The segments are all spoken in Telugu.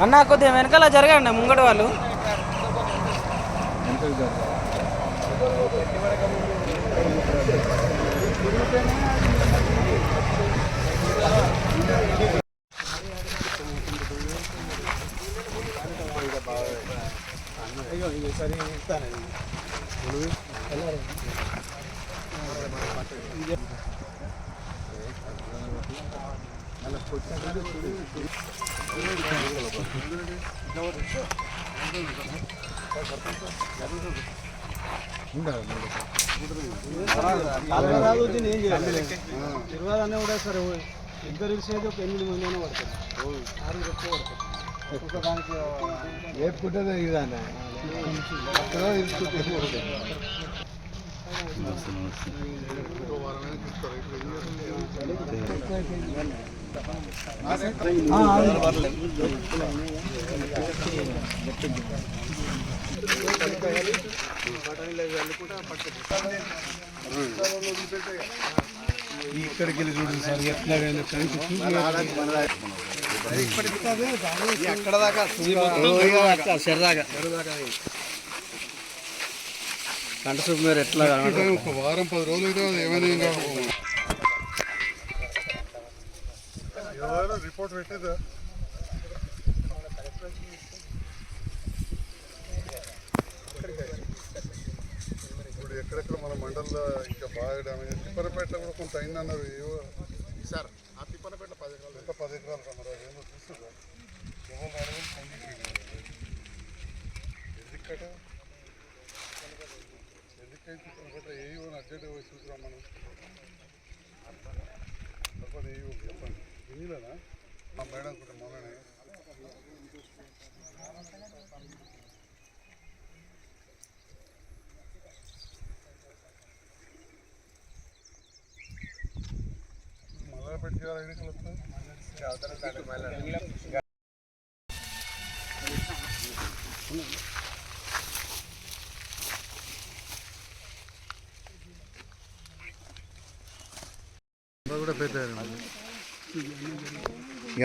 అన్న కొద్దిగా వెనకాల జరగండి ముంగటి వాళ్ళు. తిరువాలనే కూడా సరే ఇద్దరు విషయం ఒక 8 మంది అయినా పడతారు. 6 ఎక్కువ పడతారు. ఒక్కదానికి వేపుకుంటే ఇదాన్ని ఇక్కడికి వెళ్ళి చూడండి సార్ ఎట్లా ఎక్కడ దాకా సరదాగా కంట చూపు మీరు ఎట్లా ఒక వారం 10 రోజులు అయితే ఏమైనా రిపోర్ట్ పెట్టేదా ఇప్పుడు ఎక్కడెక్కడ మన మండలంలో ఇంకా బాగా డ్యామేజ్ తిప్పనపేటలో కూడా కొంత అయిందన్నారు. సార్ ఆ తిప్పనపేట 10 ఎకరాలు ఎంత 10 ఎకరాలు కన్నారు అదేమో చూస్తుందా ఎందుకట ఎందుకైతే తిప్పనపేట ఏవో అర్జెంట్ పోయి చూసుకురా మనం తప్పదు ఏవో చెప్పండి ఎన్నిలేనా మా మేడం కూడా మొన్ననే మళ్ళా పెట్టుకోవాలి ఎన్నికలు వస్తాయి. కూడా పెద్ద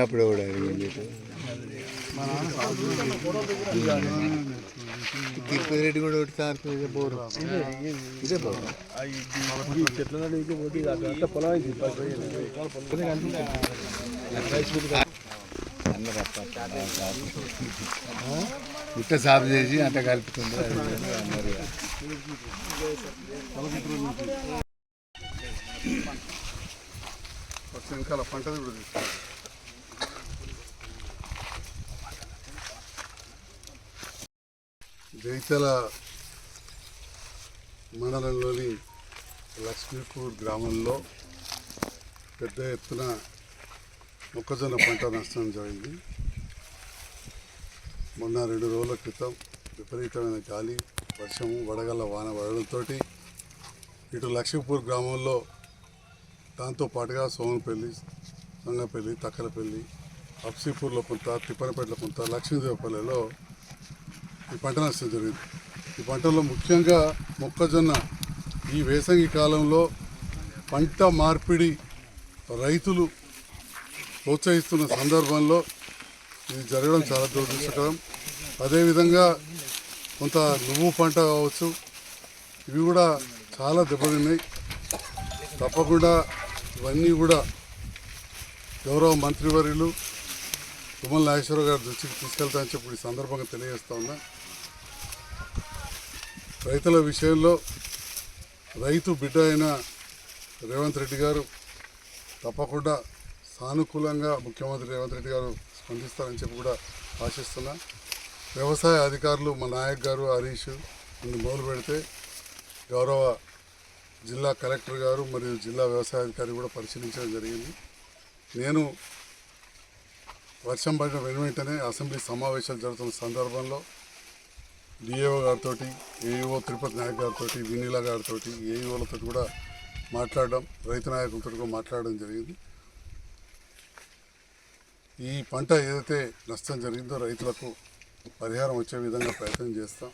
అప్పుడు కూడా తిరుపతి రెడ్డి కూడా ఒకటి సార్ పోరు ఇదే పోరు ఇట్లా సాగు చేసి అంత కలుపుతుంది. వెనకాల పంటది కూడా తీసుకోవాలి. జైతల మండలంలోని లక్ష్మీపూర్ గ్రామంలో పెద్ద ఎత్తున మొక్కజొన్న పంట నష్టం జరిగింది. మొన్న 2 రోజుల క్రితం విపరీతమైన గాలి వర్షము వడగళ్ళ వాన పడడంతో ఇటు లక్ష్మీపూర్ గ్రామంలో దాంతో పాటుగా సోమనపల్లి, సంగపల్లి, తక్కలపల్లి, అప్సీపూర్లో కొంత, తిప్పనపేటలో కొంత, లక్ష్మీదేవపల్లిలో ఈ పంట నష్టం జరిగింది. ఈ పంటలో ముఖ్యంగా మొక్కజొన్న ఈ వేసవి కాలంలో పంట మార్పిడి రైతులు ప్రోత్సహిస్తున్న సందర్భంలో ఇది జరగడం చాలా దురదృష్టకరం. అదేవిధంగా కొంత నువ్వు పంట కావచ్చు, ఇవి కూడా చాలా దెబ్బతిన్నాయి. తప్పకుండా ఇవన్నీ కూడా గౌరవ మంత్రివర్యులు తుమ్మల నాగేశ్వరరావు గారి దృష్టికి తీసుకెళ్తానని చెప్పి ఈ సందర్భంగా తెలియజేస్తా ఉన్నా. రైతుల విషయంలో రైతు బిడ్డ అయిన రేవంత్ రెడ్డి గారు తప్పకుండా సానుకూలంగా ముఖ్యమంత్రి రేవంత్ రెడ్డి గారు స్పందిస్తారని చెప్పి కూడా ఆశిస్తున్నా. వ్యవసాయ అధికారులు మా నాయక్ గారు హరీష్ మొదలు పెడితే గౌరవ జిల్లా కలెక్టర్ గారు మరియు జిల్లా వ్యవసాయ అధికారి కూడా పరిశీలించడం జరిగింది. నేను వర్షం పడిన వెంటనే అసెంబ్లీ సమావేశాలు జరుగుతున్న సందర్భంలో డిఏఓ గారితో, ఏఈఓ తిరుపతి నాయక్ గారితో, వినీలా గారితో, ఏఈఓలతో కూడా మాట్లాడడం, రైతు నాయకులతో కూడా మాట్లాడడం జరిగింది. ఈ పంట ఏదైతే నష్టం జరిగిందో రైతులకు పరిహారం వచ్చే విధంగా ప్రయత్నం చేస్తాం.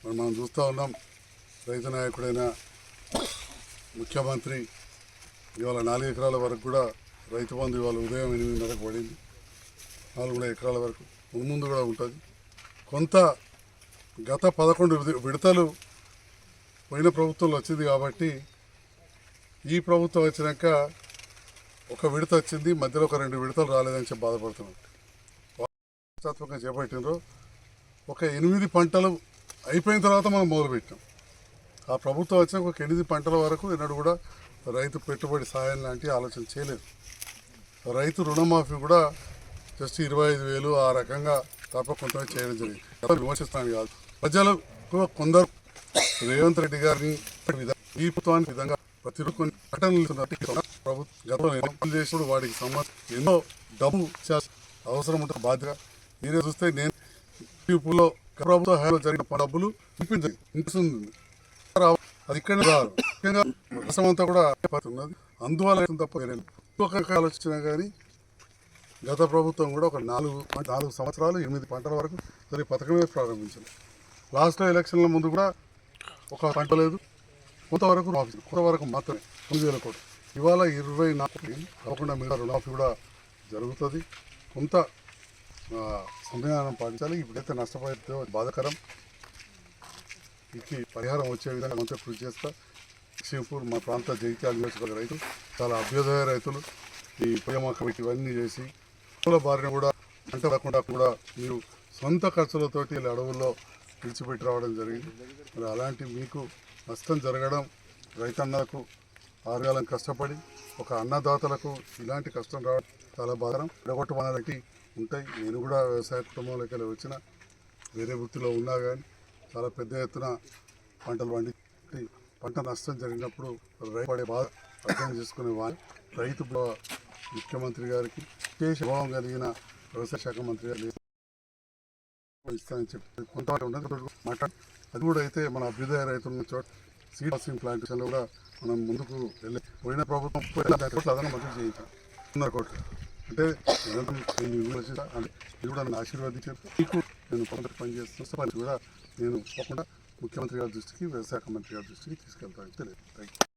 మరి మనం చూస్తూ ఉన్నాం, రైతు నాయకుడైన ముఖ్యమంత్రి ఇవాళ 4 ఎకరాల వరకు కూడా రైతు బంధు ఇవాళ ఉదయం 8:30కు పడింది. 4 ఎకరాల వరకు ముందు కూడా ఉంటుంది. కొంత గత 11 విడతలు పోయిన ప్రభుత్వంలో వచ్చింది కాబట్టి ఈ ప్రభుత్వం వచ్చినాక ఒక విడత వచ్చింది, మధ్యలో ఒక 2 విడతలు రాలేదని చెప్పి బాధపడుతున్నాం. వాస్తవంగా చేపట్టినరో ఒక 8 పంటలు అయిపోయిన తర్వాత మనం మొదలుపెట్టాం. ఆ ప్రభుత్వం వచ్చినాక ఒక 8 పంటల వరకు ఎన్నడూ కూడా రైతు పెట్టుబడి సహాయం లాంటి ఆలోచన చేయలేదు. రైతు రుణమాఫీ కూడా జస్ట్ 25,000 ఆ రకంగా తప్ప కొంతమంది చేయడం జరిగింది. విమర్శిస్తాను కాదు, ప్రజలకు కొందరు రేవంత్ రెడ్డి గారిని ఈ ప్రభుత్వానికి విధంగా ప్రతి కొన్ని ప్రకటనలు ప్రభుత్వం చేసినప్పుడు వాటికి సంబంధించి ఎన్నో డబ్బు అవసరం ఉంటుంది. బాధ్యత మీరే చూస్తే నేను ఇప్పుడు ప్రభుత్వ హయాంలో జరిగిన డబ్బులు ఇంపిస్తుంది, అది ఇక్కడనే రాదు. ముఖ్యంగా రాష్ట్రం అంతా కూడా ఉన్నది. అందువల్ల తప్ప ఒక్కొక్క ఆలోచన కానీ గత ప్రభుత్వం కూడా ఒక 4 సంవత్సరాలు 8 పంటల వరకు సరే పథకమే ప్రారంభించింది. లాస్ట్లో ఎలక్షన్ల ముందు కూడా ఒక పంట లేదు, కొంతవరకు రుణమాఫీ, కొంతవరకు మాత్రమే 9,000 కోట్లు. ఇవాళ 24 కాకుండా మిగతా రుణమాఫీ కూడా జరుగుతుంది. కొంత సంవిధానం పాటించాలి. ఇప్పుడైతే నష్టపోతే బాధాకరం. వీటికి పరిహారం వచ్చే విధంగా కొంత కృషి చేస్తా. లక్ష్మీపూర్ మా ప్రాంత జగిత్యాల నియోజకవర్గ రైతులు చాలా అభ్యుదయ రైతులు ఈ ప్రేమ కమిటీ ఇవన్నీ చేసి పూల బారిన కూడా పంట రాకుండా కూడా మీరు సొంత ఖర్చులతోటి అడవుల్లో విడిచిపెట్టి రావడం జరిగింది. మరి అలాంటి మీకు నష్టం జరగడం, రైతన్నలకు ఆరుగాలం కష్టపడి ఒక అన్నదాతలకు ఇలాంటి కష్టం రావడం చాలా బాధాకరం. ఎడగొట్టు వనరులకి ఉంటాయి. నేను కూడా వ్యవసాయ కుటుంబంలోకి వచ్చిన వేరే వృత్తిలో ఉన్నా కానీ చాలా పెద్ద ఎత్తున పంటలు పండి పంట నష్టం జరిగినప్పుడు రైతు పడే బాధ అర్థం చేసుకునే వాళ్ళు రైతు ముఖ్యమంత్రి గారికి విశేష భావం కలిగిన వ్యవసాయ శాఖ మంత్రి గారు ఇస్తానని చెప్పి కొంతవరకు ఉన్నది మాట్లాడి అది కూడా అయితే మన అభ్యుదయ రైతున్న చోట సీడ్ ప్రాసెసింగ్ ప్లాంటేషన్లో కూడా మనం ముందుకు వెళ్ళి పోయిన ప్రభుత్వం 30 కోట్లు అదనం మంజూరు చేయించాం. 100 కోట్లు అంటే ఇది కూడా నన్ను ఆశీర్వదించారు. మీకు నేను పనిచేస్తున్న కూడా నేను తప్పకుండా ముఖ్యమంత్రి గారి దృష్టికి వ్యవసాయ మంత్రి గారి దృష్టికి తీసుకెళ్తాను. తెలియదు. Thank you.